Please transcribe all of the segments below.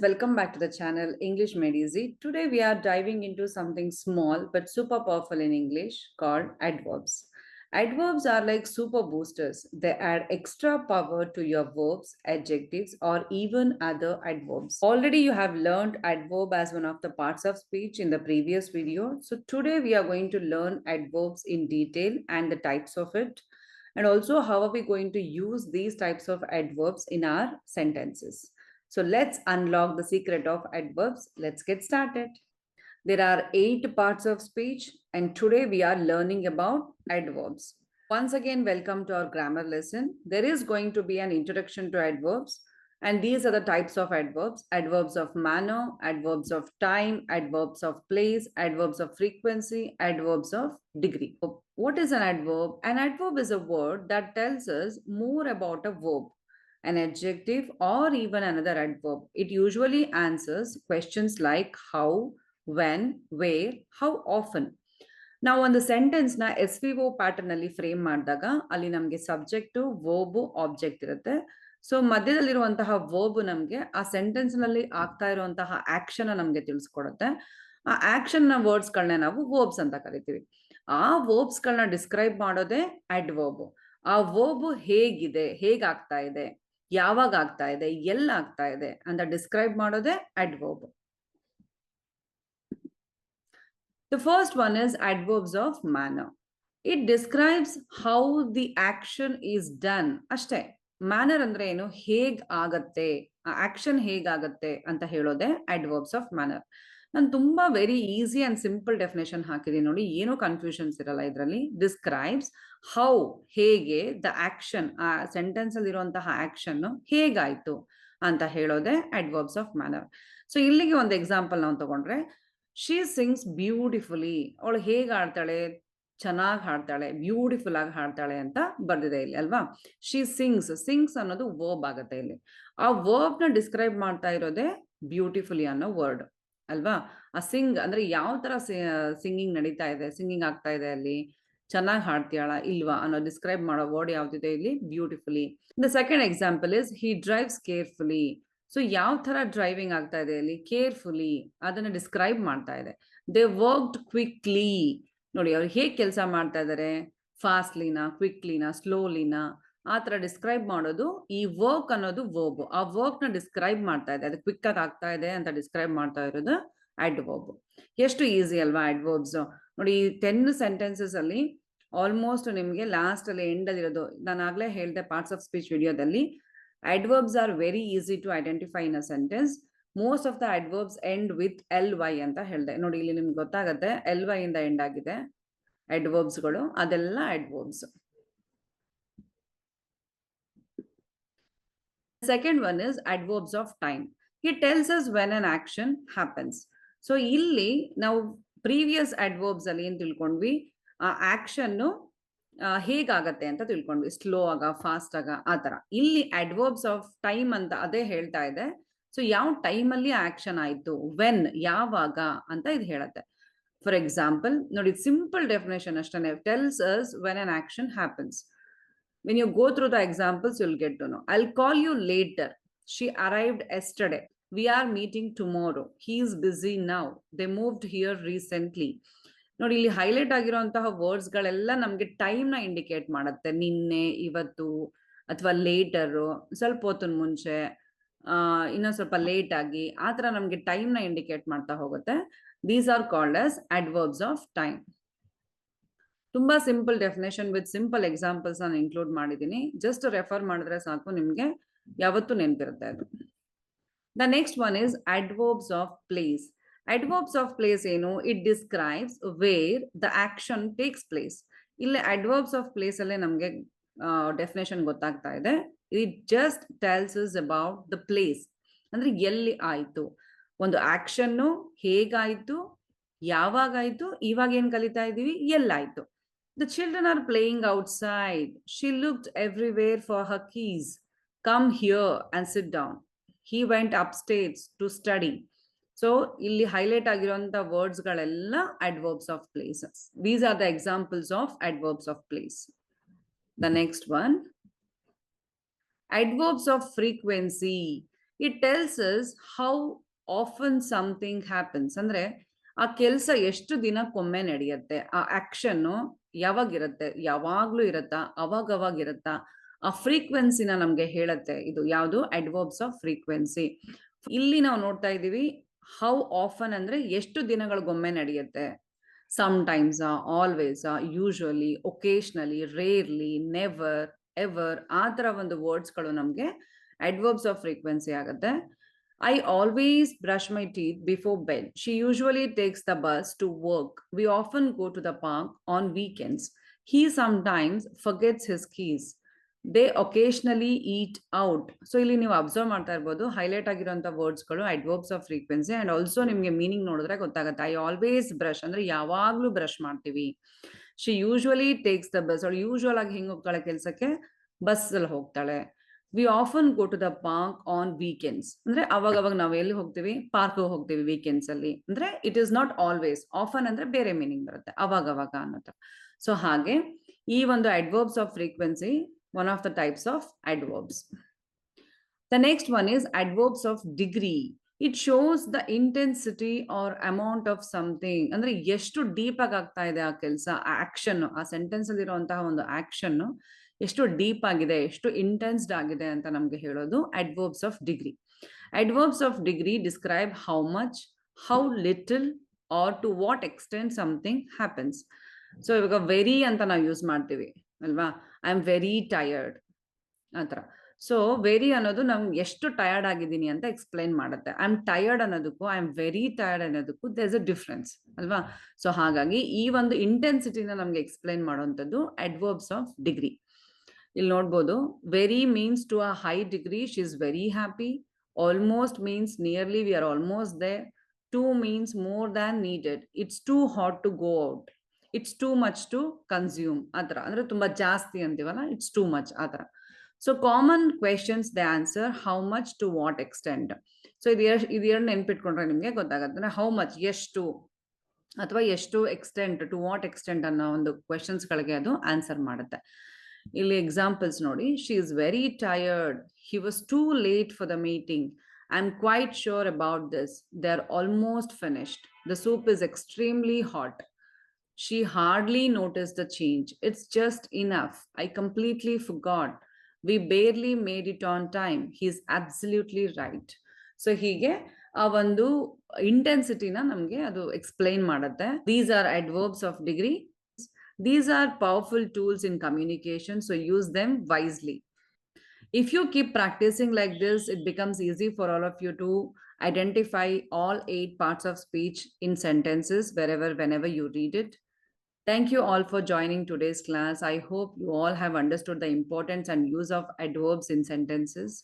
Welcome back to the channel English Made Easy. Today we are diving into something small but super powerful in English called adverbs. Adverbs are like super boosters. They add extra power to your verbs, adjectives, or even other adverbs. Already you have learned adverb as one of the parts of speech in the previous video. So today we are going to learn adverbs in detail and the types of it, and also how are we going to use these types of adverbs in our sentences. So let's unlock the secret of adverbs. Let's get started. There are 8 parts of speech, and today we are learning about adverbs. Once again, welcome to our grammar lesson. There is going to be an introduction to adverbs, and these are the types of adverbs: adverbs of manner, adverbs of time, adverbs of place, adverbs of frequency, adverbs of degree. What is an adverb? An adverb is a word that tells us more about a verb, an adjective, or even another adverb. It usually answers questions like how, when, where, how often. ನಾವು ಒಂದು sentence ನ S V ಒ pattern ಅಲ್ಲಿ frame ಮಾಡಿದಾಗ ಅಲ್ಲಿ ನಮಗೆ subject verb object ಇರುತ್ತೆ. So ಮಧ್ಯದಲ್ಲಿರುವಂತಹ verb ನಮಗೆ ಆ ಸೆಂಟೆನ್ಸ್ ನಲ್ಲಿ ಆಗ್ತಾ ಇರುವಂತಹ ಆಕ್ಷನ್ ನಮಗೆ ತಿಳಿಸ್ಕೊಡುತ್ತೆ. ಆ ಆಕ್ಷನ್ ನ ವರ್ಡ್ಸ್ ಗಳನ್ನ ನಾವು ವರ್ಬ್ಸ್ ಅಂತ ಕರಿತೀವಿ. ಆ ವರ್ಬ್ಸ್ ಗಳನ್ನ ಡಿಸ್ಕ್ರೈಬ್ ಮಾಡೋದೇ ಅಡ್ವರ್ಬ್. ಆ ವರ್ಬ್ ಹೇಗಿದೆ, ಹೇಗಾಗ್ತಾ ಇದೆ, ಯಾವಾಗ ಆಗ್ತಾ ಇದೆ, ಎಲ್ಲ ಆಗ್ತಾ ಇದೆ ಅಂತ ಡಿಸ್ಕ್ರೈಬ್ ಮಾಡೋದೇ adverb. The first one is adverbs of manner. It describes how the action is done. ಅಷ್ಟೇ. ಮ್ಯಾನರ್ ಅಂದ್ರೆ ಏನು, ಹೇಗ್ ಆಗತ್ತೆ, ಆ ಆಕ್ಷನ್ ಹೇಗಾಗತ್ತೆ ಅಂತ ಹೇಳೋದೆ adverbs of manner. ನಾನು ತುಂಬಾ very easy and simple definition ಹಾಕಿದೀನಿ ನೋಡಿ, ಏನೂ ಕನ್ಫ್ಯೂಷನ್ಸ್ ಇರಲ್ಲ ಇದರಲ್ಲಿ. ಡಿಸ್ಕ್ರೈಬ್ಸ್ ಹೌ, ಹೇಗೆ, ದ ಆಕ್ಷನ್, ಆ ಸೆಂಟೆನ್ಸ್ ಅಲ್ಲಿ ಇರುವಂತಹ ಆಕ್ಷನ್ ಹೇಗಾಯ್ತು ಅಂತ ಹೇಳೋದೆ adverbs of manner. ಸೊ ಇಲ್ಲಿಗೆ ಒಂದು ಎಕ್ಸಾಂಪಲ್ ನಾವು ತಗೊಂಡ್ರೆ, ಶಿ ಸಿಂಗ್ಸ್ ಬ್ಯೂಟಿಫುಲಿ, ಅವಳು ಹೇಗೆ ಹಾಡ್ತಾಳೆ, ಚೆನ್ನಾಗಿ ಹಾಡ್ತಾಳೆ, ಬ್ಯೂಟಿಫುಲ್ ಆಗಿ ಹಾಡ್ತಾಳೆ ಅಂತ ಬರ್ದಿದೆ ಇಲ್ಲಿ ಅಲ್ವಾ. ಶಿ ಸಿಂಗ್ಸ್, ಸಿಂಗ್ಸ್ ಅನ್ನೋದು ವರ್ಬ್ ಆಗುತ್ತೆ ಇಲ್ಲಿ. ಆ ವರ್ಬ್ ನ ಡಿಸ್ಕ್ರೈಬ್ ಮಾಡ್ತಾ ಇರೋದೇ ಬ್ಯೂಟಿಫುಲಿ ಅನ್ನೋ ವರ್ಡ್ ಅಲ್ವಾ. ಆ ಸಿಂಗ್ ಅಂದ್ರೆ ಯಾವ ತರ ಸಿಂಗಿಂಗ್ ನಡೀತಾ ಇದೆ, ಸಿಂಗಿಂಗ್ ಆಗ್ತಾ ಇದೆ ಅಲ್ಲಿ, ಚೆನ್ನಾಗಿ ಹಾಡ್ತೀಯಾಳ ಇಲ್ವಾ ಅನ್ನೋ ಡಿಸ್ಕ್ರೈಬ್ ಮಾಡೋ ವರ್ಡ್ ಯಾವ್ದಿದೆ ಇಲ್ಲಿ, beautifully. The second example is he drives carefully. So ಯಾವ ತರ ಡ್ರೈವಿಂಗ್ ಆಗ್ತಾ ಇದೆ ಅಲ್ಲಿ, ಕೇರ್ಫುಲಿ, ಅದನ್ನ ಡಿಸ್ಕ್ರೈಬ್ ಮಾಡ್ತಾ ಇದೆ. ದೇ ವರ್ಕ್ಡ್ ಕ್ವಿಕ್ಲಿ, ನೋಡಿ ಅವ್ರು ಹೇಗೆ ಕೆಲಸ ಮಾಡ್ತಾ ಇದಾರೆ, ಫಾಸ್ಟ್ಲಿನಾ, ಕ್ವಿಕ್ಲಿನಾ, ಸ್ಲೋಲಿನಾ, ಆ ತರ ಡಿಸ್ಕ್ರೈಬ್ ಮಾಡೋದು ಈ ವರ್ಕ್ ಅನ್ನೋದು ವರ್ಬ್. ಆ ವರ್ಕ್ ನ ಡಿಸ್ಕ್ರೈಬ್ ಮಾಡ್ತಾ ಇದೆ, ಅದು ಕ್ವಿಕ್ ಆಗಿ ಆಗ್ತಾ ಇದೆ ಅಂತ ಡಿಸ್ಕ್ರೈಬ್ ಮಾಡ್ತಾ ಇರೋದು ಅಡ್ವರ್ಬ್. ಎಷ್ಟು ಈಸಿ ಅಲ್ವಾ ಅಡ್ವರ್ಬ್ಸ್. ನೋಡಿ 10 ಸೆಂಟೆನ್ಸಸ್ ಅಲ್ಲಿ ಆಲ್ಮೋಸ್ಟ್ ನಿಮ್ಗೆ ಲಾಸ್ಟ್ ಅಲ್ಲಿ ಎಂಡ್ ಅಲ್ಲಿ ಇರೋದು, ನಾನು ಆಗ್ಲೇ ಹೇಳಿದೆ ಪಾರ್ಟ್ಸ್ ಆಫ್ ಸ್ಪೀಚ್ ವಿಡಿಯೋದಲ್ಲಿ, adverbs are very easy to identify in a sentence. Most of the adverbs end with ly ಅಂತ ಹೇಳಿದೆ ನೋಡಿ. ಇಲ್ಲಿ ನಿಮ್ಗೆ ಗೊತ್ತಾಗುತ್ತೆ ly ಇಂದ ಎಂಡ್ ಆಗಿದೆ adverbs ಗಳು, ಅದೆಲ್ಲ adverbs. Second one is adverbs of time. It tells us when an action happens. So ಇಲ್ಲಿ ನಾವು ಪ್ರೀವಿಯಸ್ adverbs ಅಲ್ಲಿ ಏನ್ ತಿಳ್ಕೊಂಡ್ವಿ, ಆ ಆಕ್ಷನ್ ಹೇಗಾಗತ್ತೆ ಅಂತ ತಿಳ್ಕೊಂಡ್ವಿ, ಸ್ಲೋ ಆಗ, ಫಾಸ್ಟ್ ಆಗ, ಆ ತರ. ಇಲ್ಲಿ ಅಡ್ವರ್ಬ್ಸ್ ಆಫ್ ಟೈಮ್ ಅಂತ ಅದೇ ಹೇಳ್ತಾ ಇದೆ. ಸೊ ಯಾವ ಟೈಮ್ ಅಲ್ಲಿ ಆಕ್ಷನ್ ಆಯ್ತು, ವೆನ್, ಯಾವಾಗ ಅಂತ ಇದು ಹೇಳತ್ತೆ. ಫಾರ್ ಎಕ್ಸಾಂಪಲ್ ನೋಡಿ, ಸಿಂಪಲ್ ಡೆಫಿನೇಷನ್ ಅಷ್ಟೇ, tells us when an action happens. When you go through the examples you will get to know. I'll call you later, she arrived yesterday, we are meeting tomorrow, he is busy now, they moved here recently. ನೋಡಿ ಇಲ್ಲಿ highlight ಆಗಿರುವಂತಹ words ಗಳೆಲ್ಲ ನಮ್ಗೆ time ನ indicate ಮಾಡುತ್ತೆ. ನಿನ್ನೆ, ಇವತ್ತು, ಅಥವಾ ಲೇಟರ್, ಸ್ವಲ್ಪ ಹೊತ್ತಿನ ಮುಂಚೆ, ಇನ್ನೊಂದು ಸ್ವಲ್ಪ ಲೇಟ್ ಆಗಿ, ಆ ತರ ನಮ್ಗೆ ಟೈಮ್ ನ ಇಂಡಿಕೇಟ್ ಮಾಡ್ತಾ ಹೋಗುತ್ತೆ. These are called as adverbs of time. ತುಂಬಾ simple definition with simple examples ನಾನು ಇನ್ಕ್ಲೂಡ್ ಮಾಡಿದ್ದೀನಿ. ಜಸ್ಟ್ ರೆಫರ್ ಮಾಡಿದ್ರೆ ಸಾಕು, ನಿಮ್ಗೆ ಯಾವತ್ತೂ ನೆನಪಿರುತ್ತೆ ಅದು. The next one is adverbs of place. Adverbs of place ಏನು, it describes where the action takes place. ಇಲ್ಲಿ adverbs of place ಅಲ್ಲೇ ನಮಗೆ ಡೆಫಿನೇಷನ್ ಗೊತ್ತಾಗ್ತಾ ಇದೆ. It just tells us about the place. ಅಂದ್ರೆ ಎಲ್ಲಿ ಆಯ್ತು, ಒಂದು ಆಕ್ಷನ್ ಹೇಗಾಯ್ತು, ಯಾವಾಗಾಯ್ತು, ಇವಾಗ ಏನ್ ಕಲಿತಾ ಇದೀವಿ, ಎಲ್ಲಾಯ್ತು. The children are playing outside. She looked everywhere for her keys. Come here and sit down. He went upstairs to study. So ಇಲ್ಲಿ ಹೈಲೈಟ್ ಆಗಿರುವಂತ ವರ್ಡ್ಸ್ ಗಳೆಲ್ಲ adverbs of places. These are the examples of adverbs of place. The next one, adverbs of frequency. It tells us how often something happens. ಅಂದ್ರೆ ಆ ಕೆಲಸ ಎಷ್ಟು ದಿನಕ್ಕೊಮ್ಮೆ ನಡೆಯುತ್ತೆ, ಆ ಆಕ್ಷನ್ ಯಾವಾಗಿರುತ್ತೆ, ಯಾವಾಗ್ಲೂ ಇರತ್ತಾ, ಅವಾಗವಾಗಿರತ್ತಾ, ಆ ಫ್ರೀಕ್ವೆನ್ಸಿನ ನಮ್ಗೆ ಹೇಳತ್ತೆ. ಇದು ಯಾವುದು? Adverbs of frequency. ಇಲ್ಲಿ ನಾವು ನೋಡ್ತಾ ಇದ್ದೀವಿ ಹೌ ಆಫನ್ ಅಂದ್ರೆ ಎಷ್ಟು ದಿನಗಳಿಗೊಮ್ಮೆ ನಡೆಯುತ್ತೆ. Sometimes, always, usually, occasionally, rarely, never, ever, ಆ ತರ ಒಂದು ವರ್ಡ್ಸ್ಗಳು ನಮ್ಗೆ ಅಡ್ವರ್ಬ್ಸ್ ಆಫ್ ಫ್ರೀಕ್ವೆನ್ಸಿ ಆಗುತ್ತೆ. I always brush my teeth before bed. She usually takes the bus to work. We often go to the park on weekends. He sometimes forgets his keys. They occasionally eat out. So ಇಲ್ಲಿ ನೀವು observe ಮಾಡ್ತಾ ಇರ್ಬೋದು highlight ಆಗಿರುವಂತ ವರ್ಡ್ಸ್ಗಳು adverbs of frequency. And also ನಿಮ್ಗೆ meaning ನೋಡಿದ್ರೆ ಗೊತ್ತಾಗುತ್ತೆ. I always brush ಅಂದ್ರೆ ಯಾವಾಗ್ಲೂ ಬ್ರಷ್ ಮಾಡ್ತೀವಿ. She usually takes the bus, ಅವಳು ಯೂಶುವಲ್ ಆಗಿ ಹೆಂಗ್ ಹೋಗ್ತಾಳೆ ಕೆಲಸಕ್ಕೆ? ಬಸ್ ಅಲ್ಲಿ ಹೋಗ್ತಾಳೆ. We often go to the park on weekends ಅಂದ್ರೆ ಅವಾಗ ನಾವು ಎಲ್ಲಿ ಹೋಗ್ತೀವಿ? ಪಾರ್ಕ್ ಹೋಗ್ತೀವಿ ವೀಕೆಂಡ್ಸ್ ಅಲ್ಲಿ. ಅಂದ್ರೆ it is not always. Often ಅಂದ್ರೆ ಬೇರೆ ಮೀನಿಂಗ್ ಬರುತ್ತೆ, ಅವಾಗ ಅನ್ನೋ. ಸೊ ಹಾಗೆ ಈ ಒಂದು adverbs of frequency one of the types of adverbs. The next one is adverbs of degree. It shows the intensity or amount of something. ಅಂದ್ರೆ ಎಷ್ಟು ಡೀಪ್ ಆಗಿ ಆಗ್ತಾ ಇದೆ ಆ ಕೆಲಸ, ಆ ಆಕ್ಷನ್, ಆ ಸೆಂಟೆನ್ಸ್ ಅಲ್ಲಿ ಇರುವಂತಹ ಒಂದು ಆಕ್ಷನ್ ಎಷ್ಟು ಡೀಪ್ ಆಗಿದೆ, ಎಷ್ಟು ಇಂಟೆನ್ಸ್ಡ್ ಆಗಿದೆ ಅಂತ ನಮ್ಗೆ ಹೇಳೋದು adverbs of degree. Adverbs of degree describe how much, how little or to what extent something happens. So ಇವಾಗ ವೆರಿ ಅಂತ ನಾವು ಯೂಸ್ ಮಾಡ್ತೀವಿ ಅಲ್ವಾ? ಐ ಆಮ್ ವೆರಿ ಟಯರ್ಡ್ ಆ ಥರ. ಸೊ ವೆರಿ ಅನ್ನೋದು ನಮ್ಗೆ ಎಷ್ಟು ಟಯರ್ಡ್ ಆಗಿದ್ದೀನಿ ಅಂತ ಎಕ್ಸ್ಪ್ಲೈನ್ ಮಾಡುತ್ತೆ. ಐ ಆಮ್ ಟಯರ್ಡ್ ಅನ್ನೋದಕ್ಕೂ ಐ ಆಮ್ ವೆರಿ ಟಯರ್ಡ್ ಅನ್ನೋದಕ್ಕೂ ದೇರ್ ಇಸ್ ಅ ಡಿಫ್ರೆನ್ಸ್ ಅಲ್ವಾ? ಸೊ ಹಾಗಾಗಿ ಈ ಒಂದು ಇಂಟೆನ್ಸಿಟಿನ ನಮ್ಗೆ ಎಕ್ಸ್ಪ್ಲೈನ್ ಮಾಡುವಂಥದ್ದು ಅಡ್ವರ್ಬ್ಸ್ ಆಫ್ ಡಿಗ್ರಿ. ಇಲ್ಲಿ ನೋಡ್ಬೋದು, very means to a high degree, she is very happy. Almost means nearly, we are almost there. Too means more than needed, it's too hot to go out, it's too much to consume. ಆ ಥರ ಅಂದ್ರೆ ತುಂಬಾ ಜಾಸ್ತಿ ಅಂತೀವಲ್ಲ, it's too much ಆ ಥರ. So common questions the answer how much to what extent. ಸೊ ಇದು ಎರಡು ನೆನ್ಪಿಟ್ಕೊಂಡ್ರೆ ನಿಮ್ಗೆ ಗೊತ್ತಾಗತ್ತೆ. ಅಂದ್ರೆ ಹೌ ಮಚ್ ಎಷ್ಟು, ಅಥವಾ ಎಷ್ಟು ಎಕ್ಸ್ಟೆಂಟ್, ಟು ವಾಟ್ ಎಕ್ಸ್ಟೆಂಟ್ ಅನ್ನೋ ಒಂದು ಕ್ವೆಶನ್ಸ್ ಗಳಿಗೆ ಅದು ಆನ್ಸರ್ ಮಾಡುತ್ತೆ. ಇಲ್ಲಿ ಎಕ್ಸಾಂಪಲ್ಸ್ ನೋಡಿ. She is very tired, he was too late for the meeting, I am quite sure about this, they are almost finished, the soup is extremely hot, she hardly notice the change, it's just enough, I completely forgot, we barely made it on time, he is absolutely right. So ಹೀಗೆ ಆ ಒಂದು ಇಂಟೆನ್ಸಿಟಿನ ನಮ್ಗೆ ಅದು explain ಮಾಡುತ್ತೆ. These are adverbs of degree. These are powerful tools in communication, so use them wisely. If you keep practicing like this, it becomes easy for all of you to identify all 8 parts of speech in sentences whenever you read it. Thank you all for joining today's class. I hope you all have understood the importance and use of adverbs in sentences.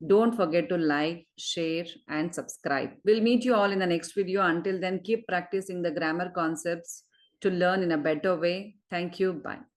Don't forget to like, share, and subscribe. We'll meet you all in the next video. Until then, keep practicing the grammar concepts to learn in a better way. Thank you. Bye.